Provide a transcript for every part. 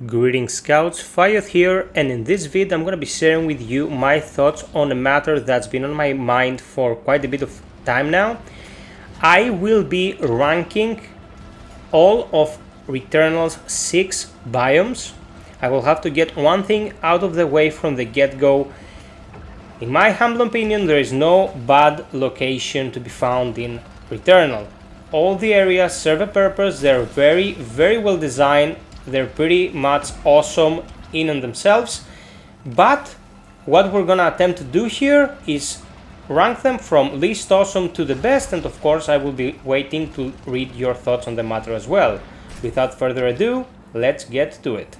Greetings scouts, FiOth here, and in this vid I'm gonna be sharing with you my thoughts on a matter that's been on my mind for quite a bit of time now. I will be ranking all of Returnal's 6 biomes. I will have to get one thing out of the way from the get-go. In my humble opinion, there is no bad location to be found in Returnal. All the areas serve a purpose, they're very well designed. They're pretty much awesome in and themselves, but what we're gonna attempt to do here is rank them from least awesome to the best, and of course I will be waiting to read your thoughts on the matter as well. Without further ado, let's get to it.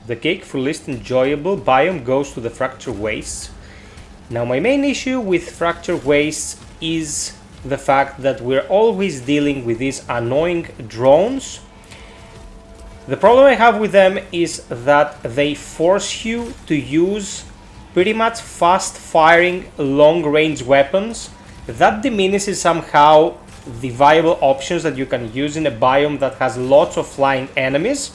The cake for least enjoyable biome goes to the Fracture Wastes. Now my main issue with Fracture Wastes is the fact that we're always dealing with these annoying drones. The problem I have with them is that they force you to use pretty much fast firing long range weapons. That diminishes somehow the viable options that you can use in a biome that has lots of flying enemies.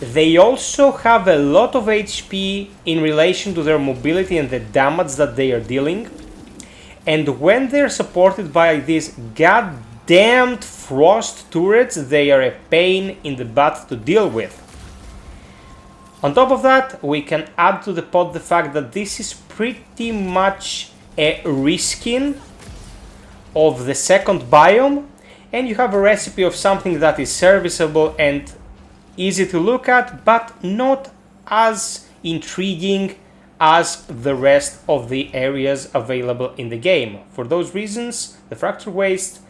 They also have a lot of HP in relation to their mobility and the damage that they are dealing. And when they're supported by these goddamned frost turrets, they are a pain in the butt to deal with. On top of that, we can add to the pot the fact that this is pretty much a reskin of the second biome, and you have a recipe of something that is serviceable and easy to look at, but not as intriguing as the rest of the areas available in the game. For those reasons, the Fracture Waste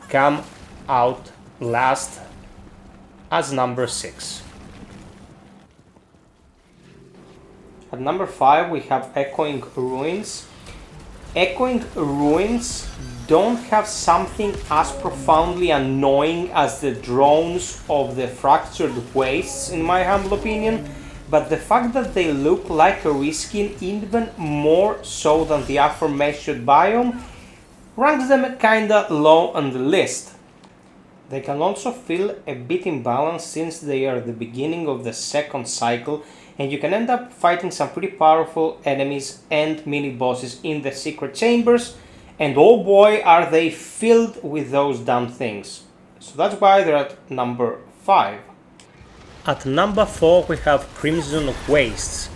come out last as number 6. At number 5 we have Echoing Ruins. Echoing Ruins don't have something as profoundly annoying as the drones of the Fractured Wastes, in my humble opinion, but the fact that they look like a reskin even more so than the aforementioned biome ranks them kinda low on the list. They can also feel a bit imbalanced since they are the beginning of the second cycle, and you can end up fighting some pretty powerful enemies and mini bosses in the secret chambers, and oh boy are they filled with those damn things. So that's why they're at number 5. At number 4 we have Crimson Wastes.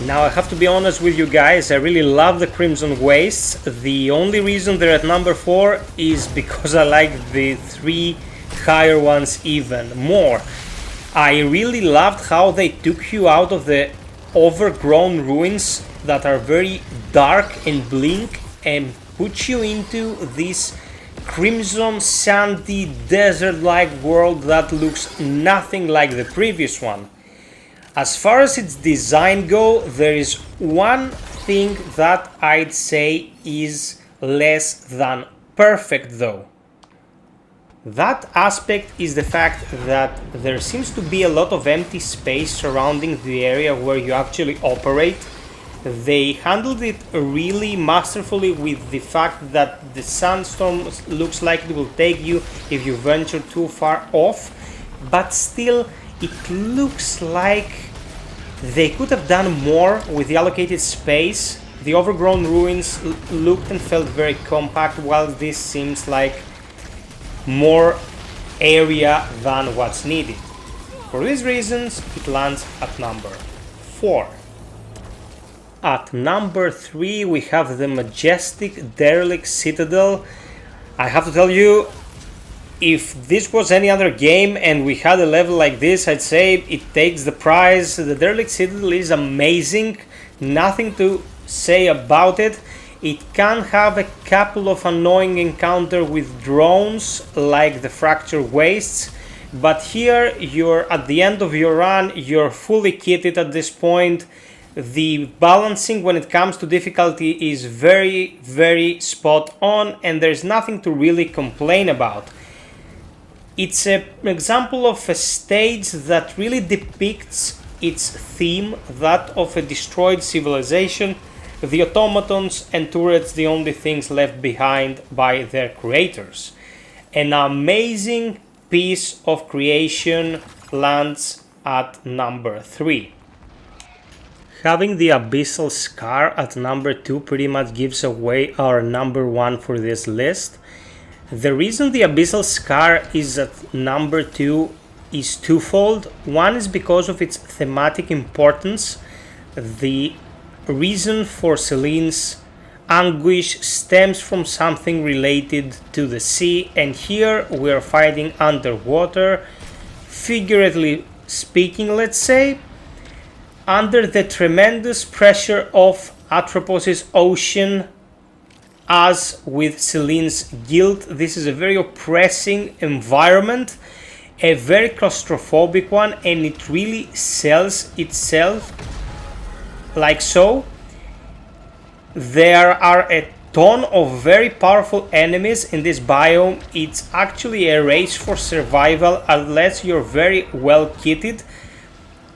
Now I have to be honest with you guys, I really love the Crimson Wastes. The only reason they're at number 4 is because I like the 3 higher ones even more. I really loved how they took you out of the Overgrown ruins that are very dark and bleak and put you into this crimson sandy desert-like world that looks nothing like the previous one. As far as its design go, there is one thing that I'd say is less than perfect though. That aspect is the fact that there seems to be a lot of empty space surrounding the area where you actually operate. They handled it really masterfully with the fact that the sandstorm looks like it will take you if you venture too far off, but still it looks like they could have done more with the allocated space. The Overgrown ruins looked and felt very compact, while this seems like more area than what's needed. For these reasons, it lands at number 4. At number 3 we have the Majestic derelict citadel. I have to tell you, if this was any other game and we had a level like this, I'd say it takes the prize. The derelict citadel is amazing, nothing to say about it. It can have a couple of annoying encounters with drones like the Fracture Wastes, but here you're at the end of your run, you're fully kitted at this point. The balancing when it comes to difficulty is very spot on, and there's nothing to really complain about. It's an example of a stage that really depicts its theme, that of a destroyed civilization, the automatons and turrets the only things left behind by their creators. An amazing piece of creation lands at number 3. Having the Abyssal Scar at number 2 pretty much gives away our number 1 for this list. The reason the Abyssal Scar is at number 2 is twofold. One is because of its thematic importance. The reason for Celine's anguish stems from something related to the sea, and here we are fighting underwater, figuratively speaking, let's say, under the tremendous pressure of Atropos' ocean. As with Celine's guild, this is a very oppressing environment, a very claustrophobic one, and it really sells itself like so. There are a ton of very powerful enemies in this biome. It's actually a race for survival unless you're very well kitted.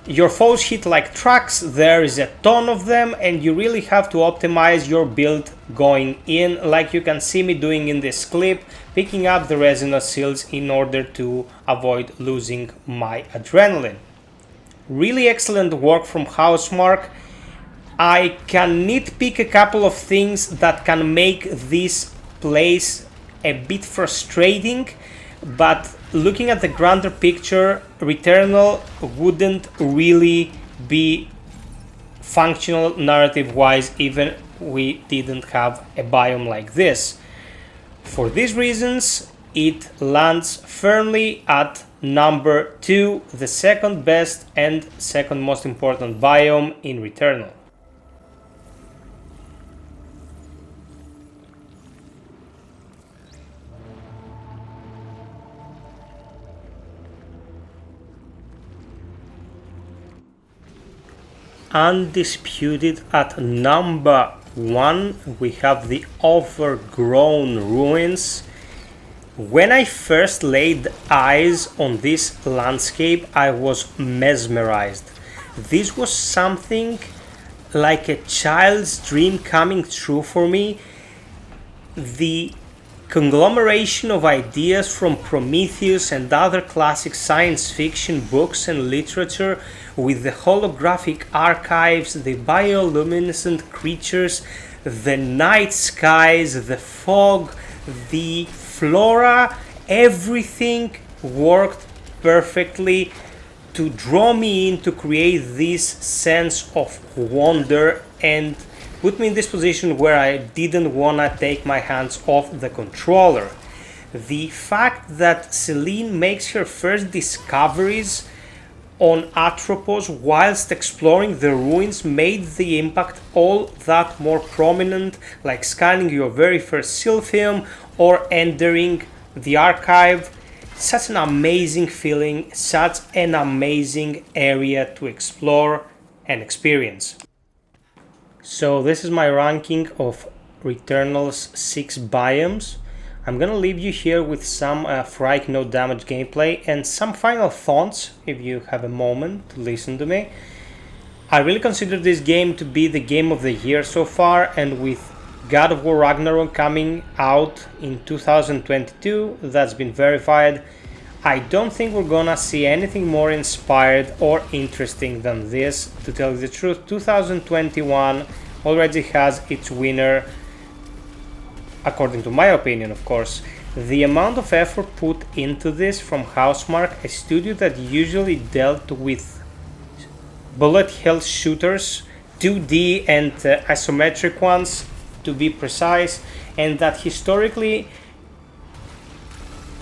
Your foes hit like trucks, there is a ton of them, and you really have to optimize your build going in, like you can see me doing in this clip, picking up the resinous seals in order to avoid losing my adrenaline. Really excellent work from Housemarque. I can nitpick a couple of things that can make this place a bit frustrating, but looking at the grander picture, RETURNAL wouldn't really be functional narrative-wise even we didn't have a biome like this. For these reasons, it lands firmly at number 2, the second best and second most important biome in RETURNAL. Undisputed at number 1, we have the Overgrown ruins. When I first laid eyes on this landscape, I was mesmerized. This was something like a child's dream coming true for me. The conglomeration of ideas from Prometheus and other classic science fiction books and literature, with the holographic archives, the bioluminescent creatures, the night skies, the fog, the flora, everything worked perfectly to draw me in, to create this sense of wonder and put me in this position where I didn't want to take my hands off the controller. The fact that Celine makes her first discoveries on Atropos whilst exploring the ruins made the impact all that more prominent, like scanning your very first silphium or entering the archive. Such an amazing feeling, such an amazing area to explore and experience. So this is my ranking of RETURNAL's 6 biomes. I'm gonna leave you here with some Frike no damage gameplay and some final thoughts if you have a moment to listen to me. I really consider this game to be the game of the year so far, and with God of War Ragnarok coming out in 2022, that's been verified, I don't think we're gonna see anything more inspired or interesting than this. To tell you the truth, 2021 already has its winner, according to my opinion, of course. The amount of effort put into this from Housemarque, a studio that usually dealt with bullet hell shooters, 2D and isometric ones to be precise, and that historically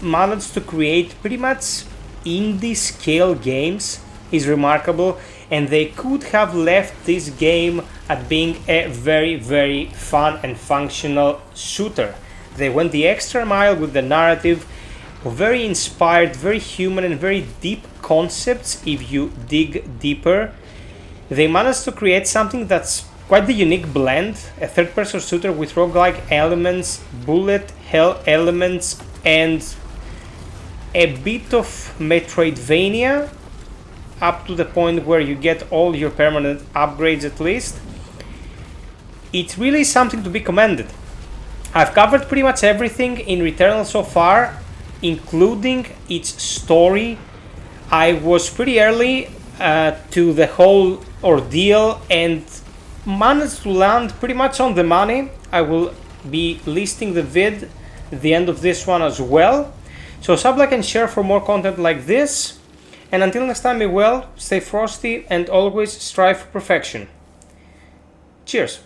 managed to create pretty much indie scale games, is remarkable. And they could have left this game at being a very, very fun and functional shooter. They went the extra mile with the narrative, very inspired, very human and very deep concepts if you dig deeper. They managed to create something that's quite the unique blend, a third-person shooter with roguelike elements, bullet hell elements, and a bit of Metroidvania. up to the point where you get all your permanent upgrades at least. It's really something to be commended. I've covered pretty much everything in Returnal so far, including its story. I was pretty early to the whole ordeal and managed to land pretty much on the money. I will be listing the vid at the end of this one as well. So sub, like, and share for more content like this. And until next time, be well, stay frosty, and always strive for perfection. Cheers!